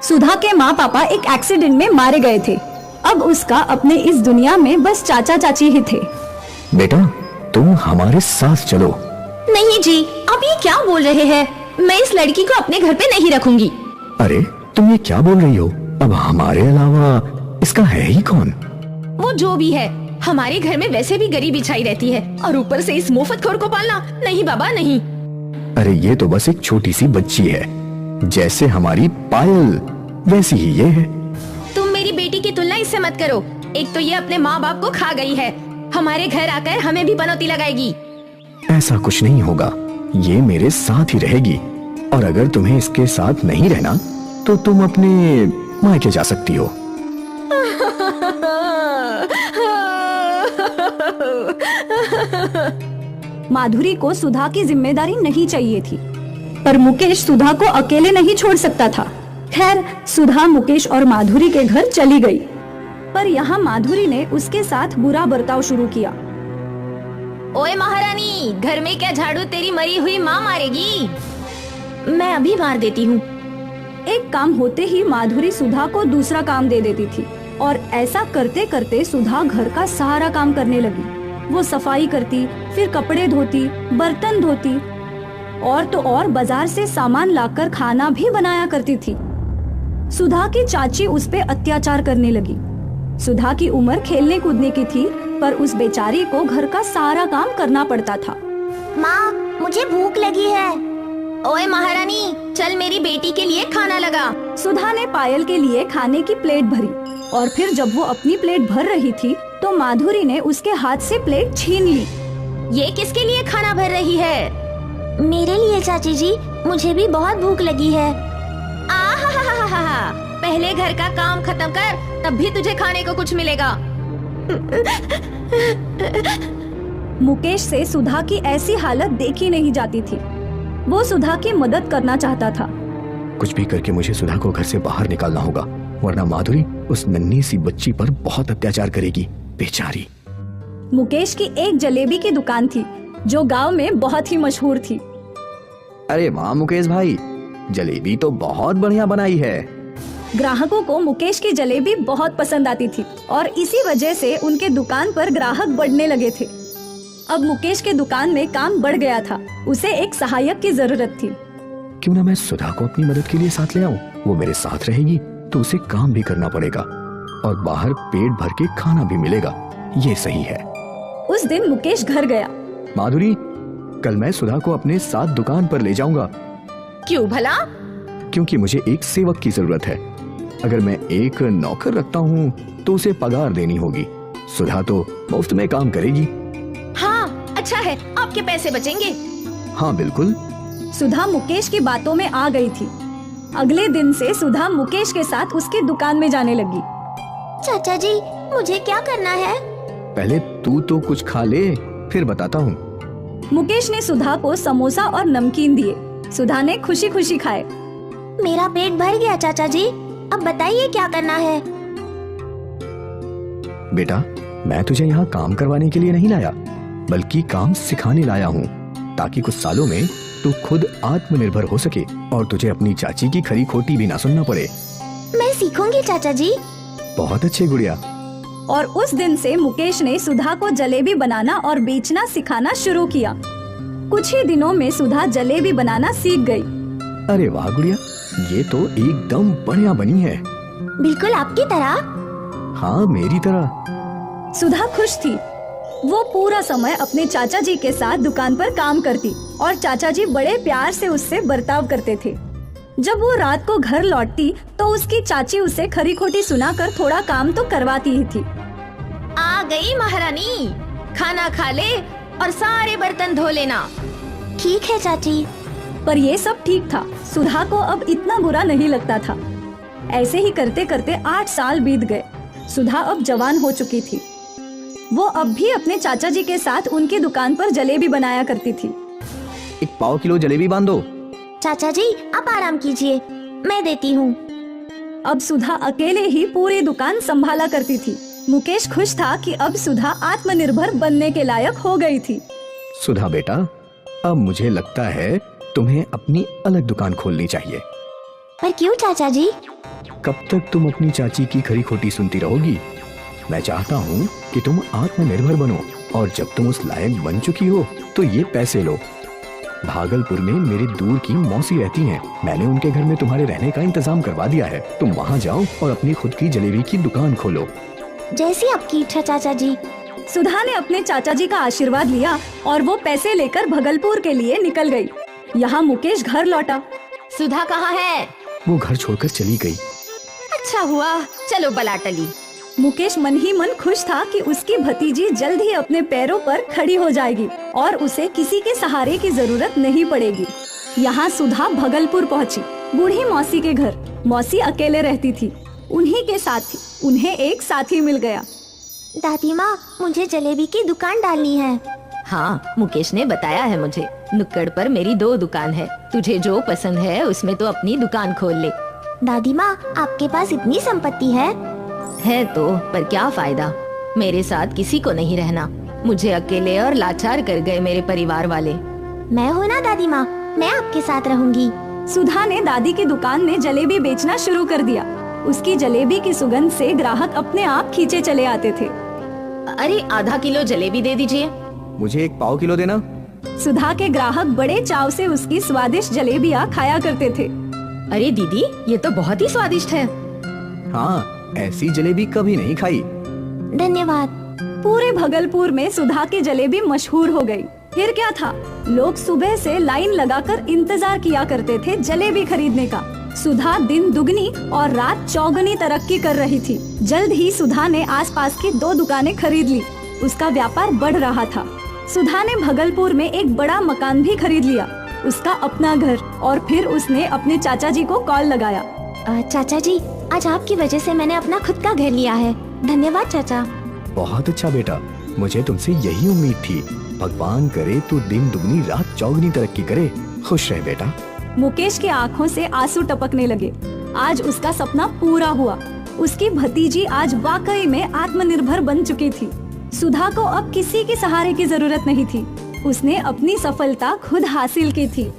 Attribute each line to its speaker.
Speaker 1: सुधा के माँ पापा एक एक्सीडेंट में मारे गए थे। अब उसका अपने इस दुनिया में बस चाचा चाची ही थे।
Speaker 2: बेटा तुम हमारे साथ चलो।
Speaker 3: नहीं जी, आप ये क्या बोल रहे हैं? मैं इस लड़की को अपने घर पे नहीं रखूंगी।
Speaker 2: अरे तुम ये क्या बोल रही हो? अब हमारे अलावा इसका है ही कौन?
Speaker 3: वो जो भी है, हमारे घर में वैसे भी गरीबी छाई रहती है और ऊपर से इस मुफ्तखोर को पालना, नहीं बाबा नहीं।
Speaker 2: अरे ये तो बस एक छोटी सी बच्ची है, जैसे हमारी पायल वैसी ही ये है।
Speaker 3: तुम मेरी बेटी की तुलना इससे मत करो। एक तो ये अपने माँ बाप को खा गई है, हमारे घर आकर हमें भी पनौती लगाएगी।
Speaker 2: ऐसा कुछ नहीं होगा, ये मेरे साथ ही रहेगी और अगर तुम्हें इसके साथ नहीं रहना तो तुम अपने मायके जा सकती हो।
Speaker 1: माधुरी को सुधा की जिम्मेदारी नहीं चाहिए थी, पर मुकेश सुधा को अकेले नहीं छोड़ सकता था। खैर, सुधा मुकेश और माधुरी के घर चली गई, पर यहाँ माधुरी ने उसके साथ बुरा बर्ताव शुरू किया।
Speaker 3: ओए महारानी, घर में क्या झाड़ू तेरी मरी हुई माँ मारेगी? मैं अभी मार देती हूँ।
Speaker 1: एक काम होते ही माधुरी सुधा को दूसरा काम दे देती थी और ऐसा करते करते सुधा घर का सारा काम करने लगी। वो सफाई करती, फिर कपड़े धोती, बर्तन धोती और तो और बाजार से सामान लाकर खाना भी बनाया करती थी। सुधा की चाची उस पे अत्याचार करने लगी। सुधा की उम्र खेलने कूदने की थी, पर उस बेचारी को घर का सारा काम करना पड़ता था।
Speaker 3: माँ, मुझे भूख लगी है। ओए महारानी, चल मेरी बेटी के लिए खाना लगा।
Speaker 1: सुधा ने पायल के लिए खाने की प्लेट भरी और फिर जब वो अपनी प्लेट भर रही थी तो माधुरी ने उसके हाथ से प्लेट छीन ली।
Speaker 3: ये किसके लिए खाना भर रही है? मेरे लिए चाची जी, मुझे भी बहुत भूख लगी है। आहाहाहा, पहले घर का काम खत्म कर, तब भी तुझे खाने को कुछ मिलेगा।
Speaker 1: मुकेश से सुधा की ऐसी हालत देखी नहीं जाती थी। वो सुधा की मदद करना चाहता था।
Speaker 2: कुछ भी करके मुझे सुधा को घर से बाहर निकालना होगा, वरना माधुरी उस नन्ही सी बच्ची पर बहुत अत्याचार करेगी, बेचारी।
Speaker 1: मुकेश की एक जलेबी की दुकान थी जो गांव में बहुत ही मशहूर थी।
Speaker 2: अरे वाह मुकेश भाई, जलेबी तो बहुत बढ़िया बनाई है।
Speaker 1: ग्राहकों को मुकेश की जलेबी बहुत पसंद आती थी और इसी वजह से उनके दुकान पर ग्राहक बढ़ने लगे थे। अब मुकेश के दुकान में काम बढ़ गया था, उसे एक सहायक की जरूरत थी।
Speaker 2: क्यों ना मैं सुधा को अपनी मदद के लिए साथ ले आऊं? वो मेरे साथ रहेगी तो उसे काम भी करना पड़ेगा और बाहर पेट भर के खाना भी मिलेगा, ये सही है।
Speaker 1: उस दिन मुकेश घर गया।
Speaker 2: माधुरी, कल मैं सुधा को अपने साथ दुकान पर ले जाऊंगा।
Speaker 3: क्यों भला?
Speaker 2: क्योंकि मुझे एक सेवक की जरूरत है। अगर मैं एक नौकर रखता हूँ तो उसे पगार देनी होगी। सुधा तो मुफ्त में काम करेगी।
Speaker 3: हाँ, अच्छा है, आपके पैसे बचेंगे।
Speaker 2: हाँ बिल्कुल।
Speaker 1: सुधा मुकेश की बातों में आ गई थी। अगले दिन से सुधा मुकेश के साथ उसकी दुकान में जाने लगी।
Speaker 3: चाचा जी, मुझे क्या करना है?
Speaker 2: पहले तू तो कुछ खा ले, फिर बताता हूँ।
Speaker 1: मुकेश ने सुधा को समोसा और नमकीन दिए। सुधा ने खुशी खुशी खाए।
Speaker 3: मेरा पेट भर गया चाचा जी, अब बताइए क्या करना है?
Speaker 2: बेटा, मैं तुझे यहाँ काम करवाने के लिए नहीं लाया, बल्कि काम सिखाने लाया हूँ, ताकि कुछ सालों में तू खुद आत्मनिर्भर हो सके और तुझे अपनी चाची की खरी खोटी भी ना सुनना पड़े।
Speaker 3: मैं सीखूंगी चाचा जी।
Speaker 2: बहुत अच्छे गुड़िया।
Speaker 1: और उस दिन से मुकेश ने सुधा को जलेबी बनाना और बेचना सिखाना शुरू किया। कुछ ही दिनों में सुधा जलेबी बनाना सीख गई।
Speaker 2: अरे वाह गुड़िया, ये तो एकदम बढ़िया बनी है।
Speaker 3: बिल्कुल आपकी तरह।
Speaker 2: हाँ, मेरी तरह।
Speaker 1: सुधा खुश थी। वो पूरा समय अपने चाचा जी के साथ दुकान पर काम करती और चाचा जी बड़े प्यार से उससे बर्ताव करते थे। जब वो रात को घर लौटती तो उसकी चाची उसे खरी खोटी सुनाकर थोड़ा काम तो करवाती ही थी।
Speaker 3: आ गई महारानी, खाना खा ले और सारे बर्तन धो लेना। ठीक है चाची।
Speaker 1: पर ये सब ठीक था, सुधा को अब इतना बुरा नहीं लगता था। ऐसे ही करते करते 8 साल बीत गए। सुधा अब जवान हो चुकी थी। वो अब भी अपने चाचा जी के साथ उनकी दुकान पर जलेबी बनाया करती थी।
Speaker 2: 1 पाव किलो जलेबी बांध दो।
Speaker 3: चाचा जी, आप आराम कीजिए, मैं देती हूँ।
Speaker 1: अब सुधा अकेले ही पूरी दुकान संभाला करती थी। मुकेश खुश था कि अब सुधा आत्मनिर्भर बनने के लायक हो गई थी।
Speaker 2: सुधा बेटा, अब मुझे लगता है तुम्हें अपनी अलग दुकान खोलनी चाहिए।
Speaker 3: पर क्यों चाचा जी?
Speaker 2: कब तक तुम अपनी चाची की खरी खोटी सुनती रहोगी? मैं चाहता हूँ कि तुम आत्मनिर्भर बनो और जब तुम उस लायक बन चुकी हो तो ये पैसे लो। भागलपुर में मेरी दूर की मौसी रहती हैं। मैंने उनके घर में तुम्हारे रहने का इंतजाम करवा दिया है। तुम वहाँ जाओ और अपनी खुद की जलेबी की दुकान खोलो।
Speaker 3: जैसी आपकी इच्छा चाचा जी।
Speaker 1: सुधा ने अपने चाचा जी का आशीर्वाद लिया और वो पैसे लेकर भगलपुर के लिए निकल गई। यहाँ मुकेश घर लौटा।
Speaker 3: सुधा कहाँ है?
Speaker 2: वो घर छोड़कर चली गई।
Speaker 3: अच्छा हुआ, चलो बला टली।
Speaker 1: मुकेश मन ही मन खुश था कि उसकी भतीजी जल्द ही अपने पैरों पर खड़ी हो जाएगी और उसे किसी के सहारे की जरूरत नहीं पड़ेगी। यहाँ सुधा भगलपुर पहुँची, बूढ़ी मौसी के घर। मौसी अकेले रहती थी। उन्हीं के साथ उन्हें एक साथी मिल गया।
Speaker 3: दादी माँ, मुझे जलेबी की दुकान डालनी है। हाँ, मुकेश ने बताया है मुझे। नुक्कड़ पर मेरी 2 दुकान है। तुझे जो पसंद है उसमें तो अपनी दुकान खोल ले। दादी माँ, आपके पास इतनी संपत्ति है तो पर क्या फायदा? मेरे साथ किसी को नहीं रहना। मुझे अकेले और लाचार कर गए मेरे परिवार वाले। मैं हूँ ना दादी माँ, मैं आपके साथ रहूंगी।
Speaker 1: सुधा ने दादी की दुकान में जलेबी बेचना शुरू कर दिया। उसकी जलेबी की सुगंध से ग्राहक अपने आप खींचे चले आते थे।
Speaker 3: अरे आधा किलो जलेबी दे दीजिए।
Speaker 2: मुझे 1 पाव किलो देना।
Speaker 1: सुधा के ग्राहक बड़े चाव से उसकी स्वादिष्ट जलेबियाँ खाया करते थे।
Speaker 3: अरे दीदी, ये तो बहुत ही स्वादिष्ट है।
Speaker 2: हाँ, ऐसी जलेबी कभी नहीं खाई।
Speaker 3: धन्यवाद।
Speaker 1: पूरे भगलपुर में सुधा की जलेबी मशहूर हो गई। फिर क्या था, लोग सुबह से लाइन लगाकर इंतजार किया करते थे जलेबी खरीदने का। सुधा दिन दुगनी और रात चौगुनी तरक्की कर रही थी। जल्द ही सुधा ने आसपास की 2 दुकानें खरीद ली। उसका व्यापार बढ़ रहा था। सुधा ने भगलपुर में एक बड़ा मकान भी खरीद लिया, उसका अपना घर। और फिर उसने अपने चाचा जी को कॉल लगाया।
Speaker 3: चाचा जी, आज आपकी वजह से मैंने अपना खुद का घर लिया है। धन्यवाद चाचा।
Speaker 2: बहुत अच्छा बेटा, मुझे तुमसे यही उम्मीद थी। भगवान करे तू दिन दुगनी रात चौगुनी तरक्की करे। खुश रहे बेटा।
Speaker 1: मुकेश की आंखों से आंसू टपकने लगे। आज उसका सपना पूरा हुआ। उसकी भतीजी आज वाकई में आत्मनिर्भर बन चुकी थी। सुधा को अब किसी के सहारे की जरूरत नहीं थी। उसने अपनी सफलता खुद हासिल की थी।